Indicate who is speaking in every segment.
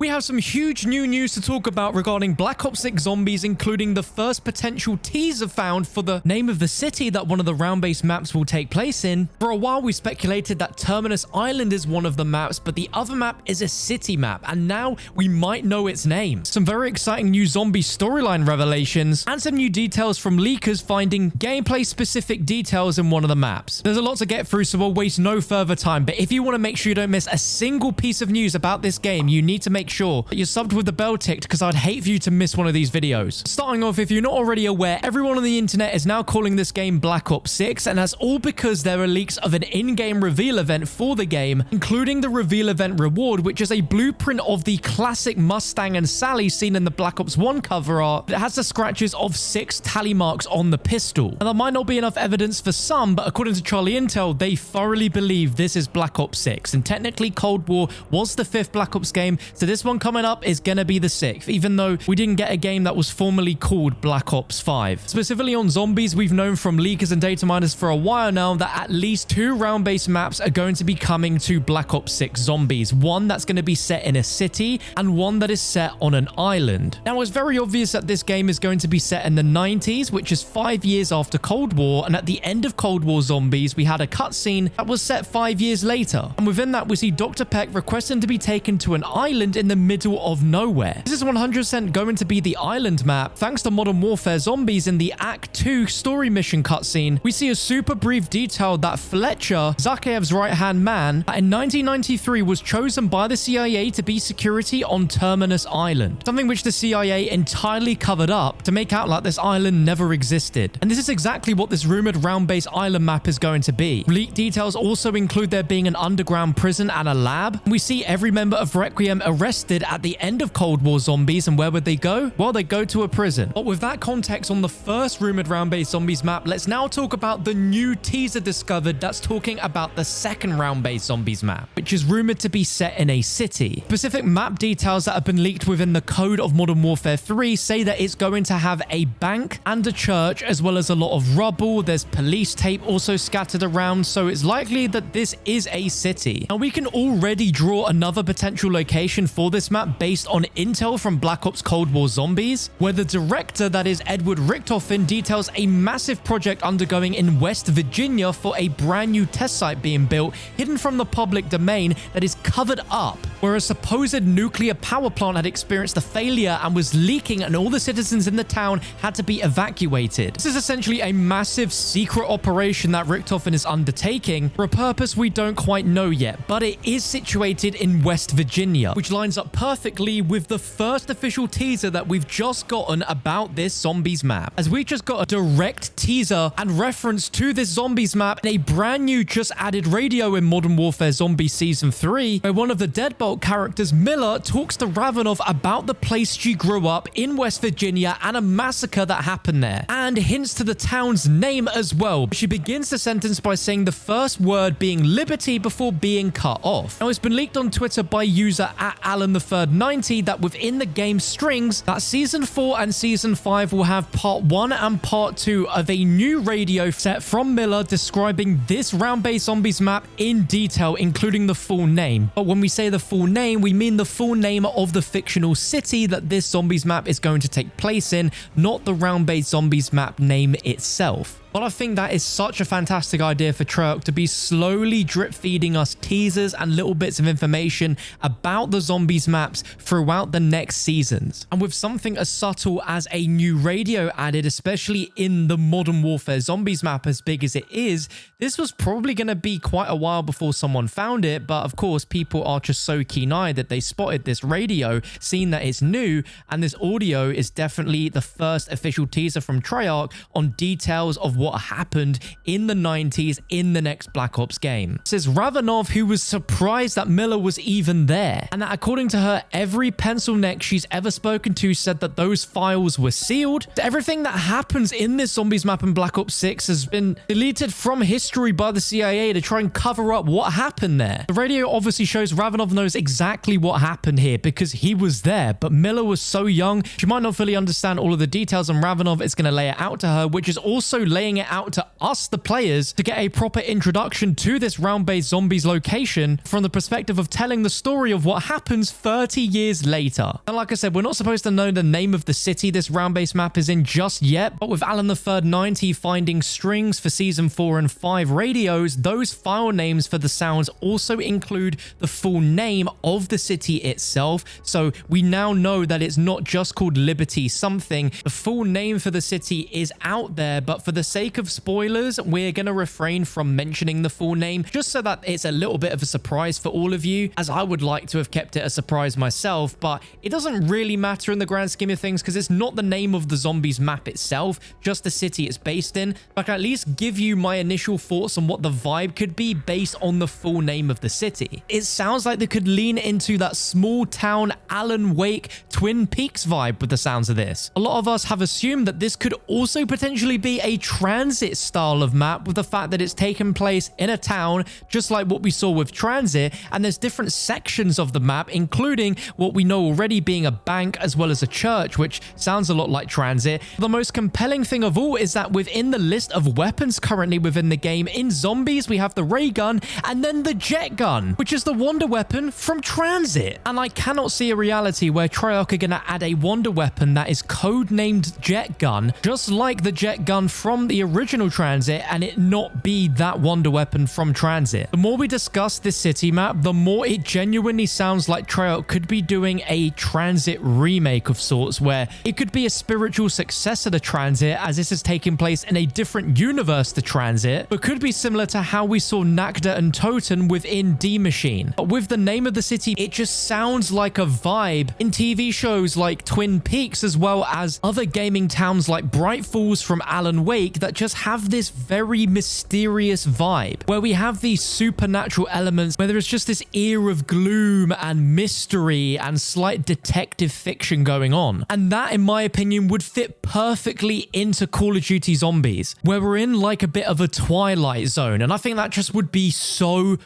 Speaker 1: We have some huge new news to talk about regarding Black Ops 6 Zombies, including the first potential teaser found for the name of the city that one of the round-based maps will take place in. For a while, we speculated that Terminus Island is one of the maps, but the other map is a city map, and now we might know its name. Some very exciting new zombie storyline revelations, and some new details from leakers finding gameplay-specific details in one of the maps. There's a lot to get through, so we'll waste no further time, but if you want to make sure you don't miss a single piece of news about this game, you need to make sure that you're subbed with the bell ticked, because I'd hate for you to miss one of these videos. Starting off, if you're not already aware, everyone on the internet is now calling this game Black Ops 6, and that's all because there are leaks of an in-game reveal event for the game, including the reveal event reward, which is a blueprint of the classic Mustang and Sally seen in the Black Ops 1 cover art that has the scratches of 6 tally marks on the pistol. And there might not be enough evidence for some, but according to Charlie Intel, they thoroughly believe this is Black Ops 6, and technically Cold War was the 5th Black Ops game, so this one coming up is gonna be the 6th, even though we didn't get a game that was formerly called Black Ops 5. Specifically on zombies, we've known from leakers and dataminers for a while now that at least 2 round-based maps are going to be coming to Black Ops 6 Zombies, one that's going to be set in a city and one that is set on an island. Now, it's very obvious that this game is going to be set in the 90s, which is 5 years after Cold War, and at the end of Cold War Zombies, we had a cutscene that was set 5 years later, and within that, we see Dr. Peck requesting to be taken to an island in the middle of nowhere. This is 100% going to be the island map. Thanks to Modern Warfare Zombies, in the Act 2 story mission cutscene, we see a super brief detail that Fletcher, Zakhaev's right-hand man, in 1993 was chosen by the CIA to be security on Terminus Island, something which the CIA entirely covered up to make out like this island never existed. And this is exactly what this rumored round-based island map is going to be. Leaked details also include there being an underground prison and a lab. We see every member of Requiem arrested at the end of Cold War Zombies, and where would they go? Well, they go to a prison. But with that context on the first rumored round-based Zombies map, let's now talk about the new teaser discovered that's talking about the second round-based Zombies map, which is rumored to be set in a city. Specific map details that have been leaked within the code of Modern Warfare 3 say that it's going to have a bank and a church, as well as a lot of rubble. There's police tape also scattered around, so it's likely that this is a city. Now, we can already draw another potential location for this map based on intel from Black Ops Cold War Zombies, where the director, that is Edward Richtofen, details a massive project undergoing in West Virginia for a brand new test site being built, hidden from the public domain, that is covered up, where a supposed nuclear power plant had experienced a failure and was leaking, and all the citizens in the town had to be evacuated. This is essentially a massive secret operation that Richtofen is undertaking for a purpose we don't quite know yet, but it is situated in West Virginia, which lines up perfectly with the first official teaser that we've just gotten about this Zombies map, as we just got a direct teaser and reference to this Zombies map in a brand new just added radio in Modern Warfare Zombies Season 3, where one of the Deadbolt characters, Miller, talks to Ravenov about the place she grew up in West Virginia and a massacre that happened there, and hints to the town's name as well. She begins the sentence by saying the first word being liberty before being cut off. Now, it's been leaked on Twitter by user @AlanTheThird90 that within the game strings that Season 4 and Season 5 will have Part 1 and Part 2 of a new radio set from Miller describing this round-based Zombies map in detail, including the full name. But when we say the full name, we mean the full name of the fictional city that this Zombies map is going to take place in, not the round-based Zombies map name itself. But I think that is such a fantastic idea for Treyarch to be slowly drip feeding us teasers and little bits of information about the Zombies maps throughout the next seasons. And with something as subtle as a new radio added, especially in the Modern Warfare Zombies map as big as it is, this was probably going to be quite a while before someone found it. But of course, people are just so keen-eyed that they spotted this radio, seen that it's new, and this audio is definitely the first official teaser from Treyarch on details of what happened in the 90s in the next Black Ops game. It says Ravenov, who was surprised that Miller was even there, and that according to her, every pencil neck she's ever spoken to said that those files were sealed. Everything that happens in this Zombies map in Black Ops 6 has been deleted from history by the CIA to try and cover up what happened there. The radio obviously shows Ravenov knows exactly what happened here because he was there, but Miller was so young, she might not fully understand all of the details, and Ravenov is going to lay it out to her, which is also laying laying it out to us, the players, to get a proper introduction to this round-based zombies location from the perspective of telling the story of what happens 30 years later. And like I said, we're not supposed to know the name of the city this round-based map is in just yet, but with Alan the Third 90 finding strings for season 4 and 5 radios, those file names for the sounds also include the full name of the city itself. So we now know that it's not just called Liberty something. The full name for the city is out there, but for the sake of spoilers, we're going to refrain from mentioning the full name just so that it's a little bit of a surprise for all of you, as I would like to have kept it a surprise myself, but it doesn't really matter in the grand scheme of things because it's not the name of the zombies map itself, just the city it's based in. But I can at least give you my initial thoughts on what the vibe could be based on the full name of the city. It sounds like they could lean into that small town Alan Wake Twin Peaks vibe with the sounds of this. A lot of us have assumed that this could also potentially be a transit style of map with the fact that it's taken place in a town just like what we saw with Transit, and there's different sections of the map including what we know already being a bank as well as a church, which sounds a lot like Transit. The most compelling thing of all is that within the list of weapons currently within the game, in zombies we have the ray gun and then the jet gun, which is the wonder weapon from Transit. And I cannot see a reality where Treyarch are going to add a wonder weapon that is codenamed jet gun, just like the jet gun from the original Transit, and it not be that wonder weapon from Transit. The more we discuss this city map, the more it genuinely sounds like Treyarch could be doing a Transit remake of sorts, where it could be a spiritual successor to Transit, as this is taking place in a different universe to Transit, but could be similar to how we saw Nakda and Toten within D Machine. But with the name of the city, it just sounds like a vibe in TV shows like Twin Peaks, as well as other gaming towns like Bright Falls from Alan Wake, that just have this very mysterious vibe, where we have these supernatural elements, where there is just this air of gloom and mystery and slight detective fiction going on. And that, in my opinion, would fit perfectly into Call of Duty Zombies, where we're in like a bit of a Twilight Zone. And I think that just would be so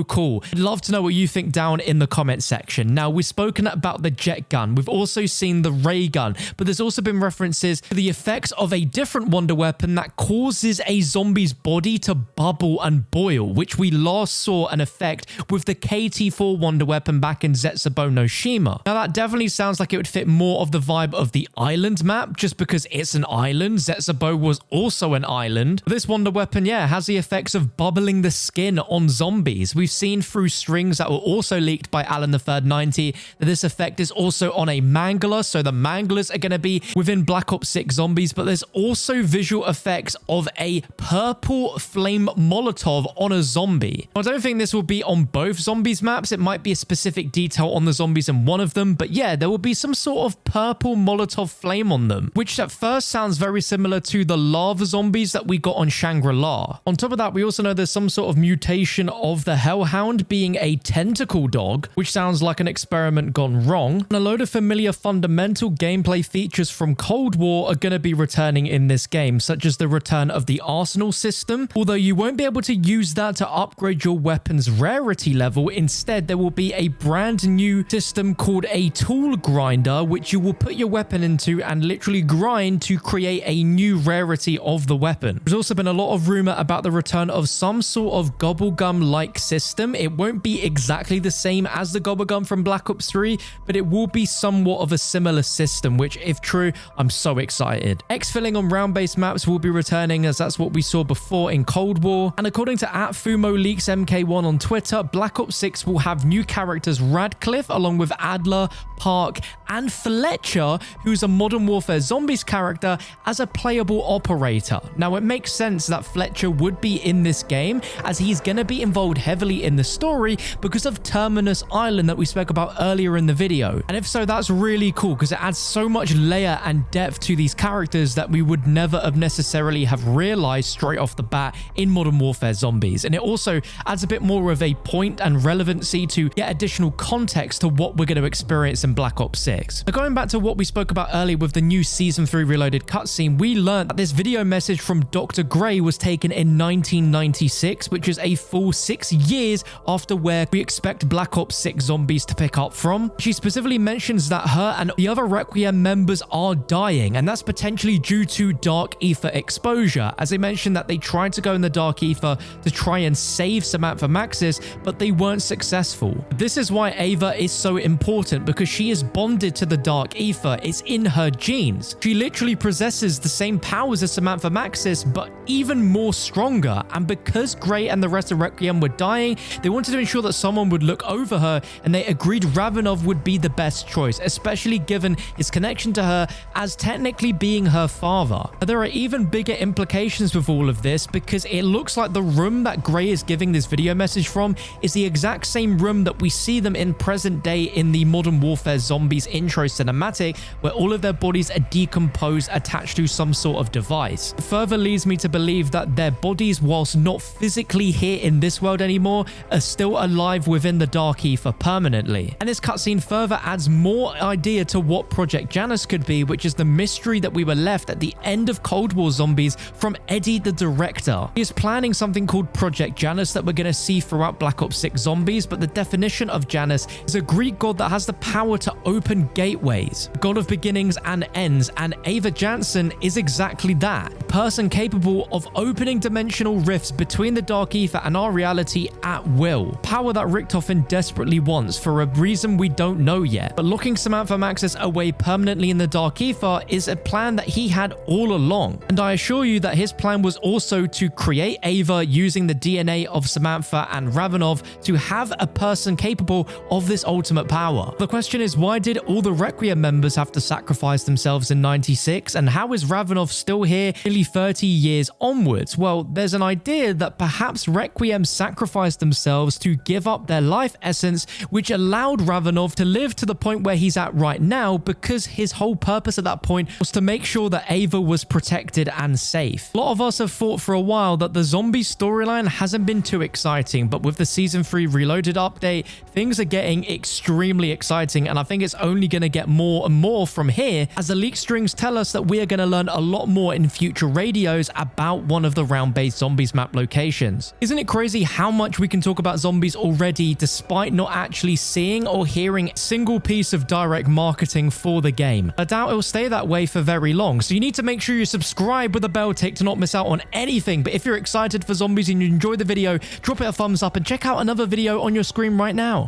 Speaker 1: cool. I'd love to know what you think down in the comment section. Now, we've spoken about the jet gun. We've also seen the ray gun, but there's also been references to the effects of a different wonder weapon that causes a zombie's body to bubble and boil, which we last saw an effect with the KT-4 wonder weapon back in Zetsubo no Shima. Now, that definitely sounds like it would fit more of the vibe of the island map, just because it's an island. Zetsubo was also an island. This wonder weapon, yeah, has the effects of bubbling the skin on zombies. We've seen through strings that were also leaked by Alan the Third 90 that this effect is also on a mangler, so the manglers are going to be within Black Ops 6 Zombies, but there's also visual effects of a purple flame Molotov on a zombie. I don't think this will be on both zombies maps. It might be a specific detail on the zombies in one of them, but yeah, there will be some sort of purple Molotov flame on them, which at first sounds very similar to the lava zombies that we got on Shangri-La. On top of that, we also know there's some sort of mutation of the Hellhound being a tentacle dog, which sounds like an experiment gone wrong. And a load of familiar fundamental gameplay features from Cold War are going to be returning in this game, such as the return of the arsenal system, although you won't be able to use that to upgrade your weapon's rarity level. Instead, there will be a brand new system called a tool grinder, which you will put your weapon into and literally grind to create a new rarity of the weapon. There's also been a lot of rumor about the return of some sort of gobblegum-like system. It won't be exactly the same as the gobblegum from Black Ops 3, but it will be somewhat of a similar system, which, if true, I'm so excited. Exfilling on round-based maps will be returning, as that's what we saw before in Cold War. And according to @FumoLeaksMK1 on Twitter, Black Ops 6 will have new characters Radcliffe, along with Adler, Park, and Fletcher, who's a Modern Warfare Zombies character, as a playable operator. Now, it makes sense that Fletcher would be in this game, as he's going to be involved heavily in the story because of Terminus Island that we spoke about earlier in the video. And if so, that's really cool because it adds so much layer and depth to these characters that we would never have necessarily have realized straight off the bat in Modern Warfare Zombies. And it also adds a bit more of a point and relevancy to get additional context to what we're going to experience in Black Ops 6. Now, going back to what we spoke about earlier with the new Season 3 Reloaded cutscene, we learned that this video message from Dr. Gray was taken in 1996, which is a full 6 years after where we expect Black Ops 6 Zombies to pick up from. She specifically mentions that her and the other Requiem members are dying, and that's potentially due to Dark Ether exposure, as they mentioned that they tried to go in the Dark Ether to try and save Samantha Maxis, but they weren't successful. This is why Ava is so important, because she is bonded to the Dark Ether. It's in her genes. She literally possesses the same powers as Samantha Maxis, but even more stronger. And because Gray and the rest of Requiem were dying, they wanted to ensure that someone would look over her, and they agreed Ravenov would be the best choice, especially given his connection to her as technically being her father. There are even bigger implications with all of this, because it looks like the room that Gray is giving this video message from is the exact same room that we see them in present day in the Modern Warfare Zombies intro cinematic, where all of their bodies are decomposed, attached to some sort of device. It further leads me to believe that their bodies, whilst not physically here in this world anymore, are still alive within the Dark Ether permanently. And this cutscene further adds more idea to what Project Janus could be, which is the mystery that we were left at the end of Cold War Zombies from Eddie the director. He is planning something called Project Janus that we're going to see throughout Black Ops 6 Zombies, but the definition of Janus is a Greek god that has the power to open gateways, god of beginnings and ends, and Ava Jansen is exactly that. A person capable of opening dimensional rifts between the Dark Ether and our reality at will. Power that Richtofen desperately wants for a reason we don't know yet. But locking Samantha Maxis away permanently in the Dark Ether is a plan that he had all along. And I assure you that his plan was also to create Ava using the DNA of Samantha and Ravenov to have a person capable of this ultimate power. The question is, why did all the Requiem members have to sacrifice themselves in 96, and how is Ravenov still here nearly 30 years onwards? Well, there's an idea that perhaps Requiem sacrificed themselves to give up their life essence, which allowed Ravenov to live to the point where he's at right now, because his whole purpose at that point was to make sure that Ava was protected and safe. A lot of us have thought for a while that the zombie storyline hasn't been too exciting, but with the Season 3 Reloaded update, things are getting extremely exciting, and I think it's only going to get more and more from here, as the leak strings tell us that we are going to learn a lot more in future radios about one of the round-based Zombies map locations. Isn't it crazy how much we can talk about zombies already despite not actually seeing or hearing a single piece of direct marketing for the game? I doubt it will stay that way for very long, so you need to make sure you subscribe with a bell tick to not miss out on anything. But if you're excited for zombies and you enjoyed the video, drop it a thumbs up and check out another video on your screen right now.